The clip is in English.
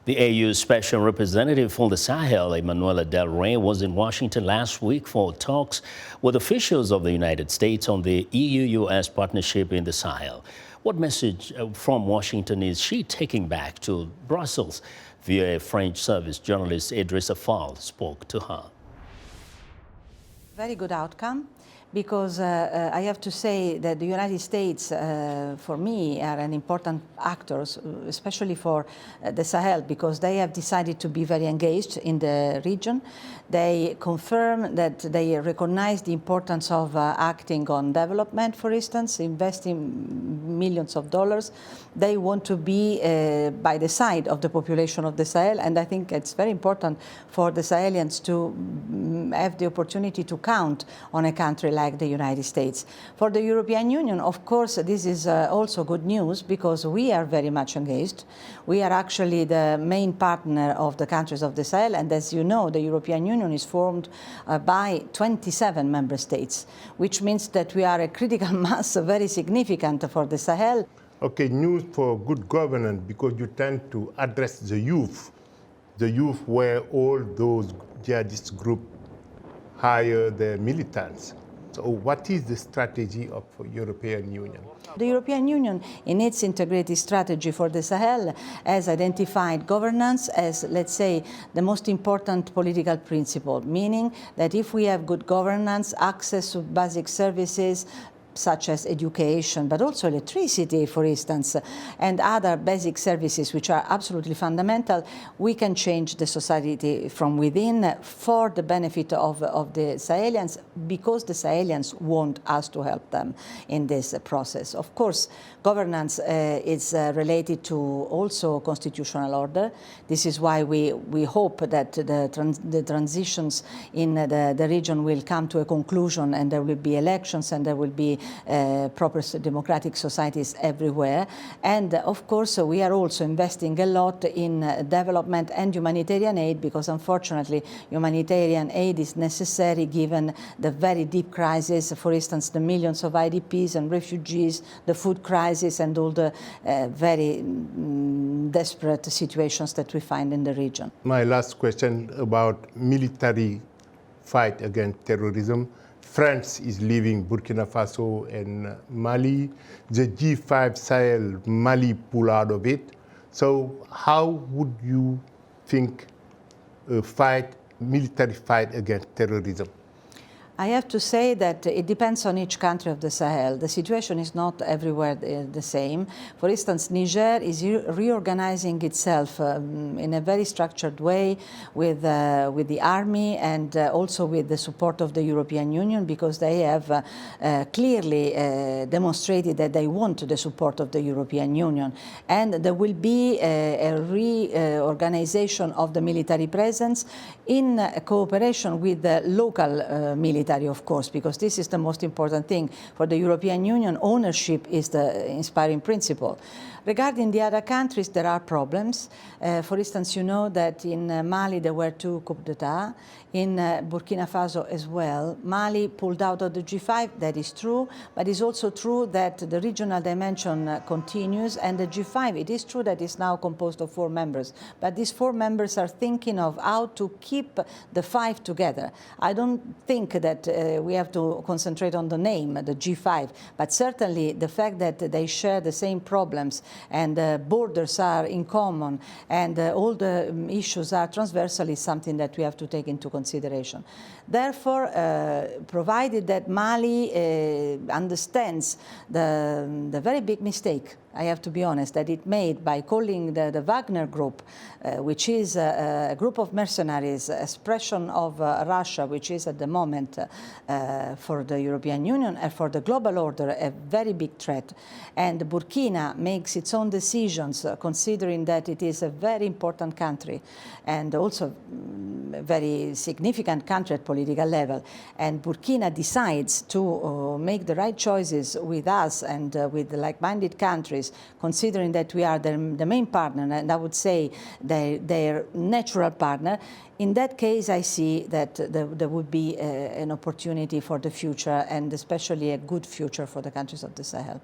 The AU Special Representative for the Sahel, Emanuela Del Re, was in Washington last week for talks with officials of the United States on the EU-US partnership in the Sahel. What message from Washington is she taking back to Brussels? VOA French Service journalist Idrissa Fall spoke to her. Very good outcome, because I have to say that the United States, for me, are an important actors, especially for the Sahel, because they have decided to be very engaged in the region. They confirm that they recognize the importance of acting on development, for instance, investing millions of dollars. They want to be by the side of the population of the Sahel, and I think it's very important for the Sahelians to have the opportunity to count on a country like the United States. For the European Union, of course, this is also good news, because we are very much engaged. We are actually the main partner of the countries of the Sahel, and as you know, the European Union is formed by 27 member states, which means that we are a critical mass, very significant for the Sahel. Okay, news for good governance, because you tend to address the youth where all those jihadist groups hire their militants. So what is the strategy of the European Union? The European Union, in its integrated strategy for the Sahel, has identified governance as, let's say, the most important political principle, meaning that if we have good governance, access to basic services, such as education, but also electricity, for instance, and other basic services which are absolutely fundamental, we can change the society from within for the benefit of the Sahelians, because the Sahelians want us to help them in this process. Of course, governance is related to also constitutional order. This is why we hope that the transitions in the region will come to a conclusion, and there will be elections, and there will be proper democratic societies everywhere. And of course, we are also investing a lot in development and humanitarian aid, because unfortunately humanitarian aid is necessary given the very deep crisis, for instance, the millions of IDPs and refugees, the food crisis, and all the very desperate situations that we find in the region. My last question about military fight against terrorism. France is leaving Burkina Faso and Mali. The G5 Sahel, Mali pull out of it. So how would you think military fight against terrorism? I have to say that it depends on each country of the Sahel. The situation is not everywhere the same. For instance, Niger is reorganizing itself in a very structured way with the army, and also with the support of the European Union, because they have clearly demonstrated that they want the support of the European Union. And there will be a reorganization of the military presence in cooperation with the local military, of course, because this is the most important thing. For the European Union, ownership is the inspiring principle. Regarding the other countries, there are problems. For instance, you know that in Mali there were 2 coups d'etat, in Burkina Faso as well. Mali pulled out of the G5, that is true, but it's also true that the regional dimension continues, and the G5, it is true that it's now composed of 4 members, but these 4 members are thinking of how to keep the 5 together. I don't think that we have to concentrate on the name, the G5, but certainly the fact that they share the same problems, and borders are in common, and all the issues are transversal, is something that we have to take into consideration. Therefore, provided that Mali understands the very big mistake, I have to be honest, that it made by calling the Wagner group, which is a group of mercenaries, expression of Russia, which is at the moment for the European Union and for the global order a very big threat. And Burkina makes its own decisions, considering that it is a very important country and also a very significant country at political level. And Burkina decides to make the right choices with us and with like-minded countries, considering that we are the main partner, and I would say their natural partner. In that case, I see that there would be an opportunity for the future, and especially a good future for the countries of the Sahel.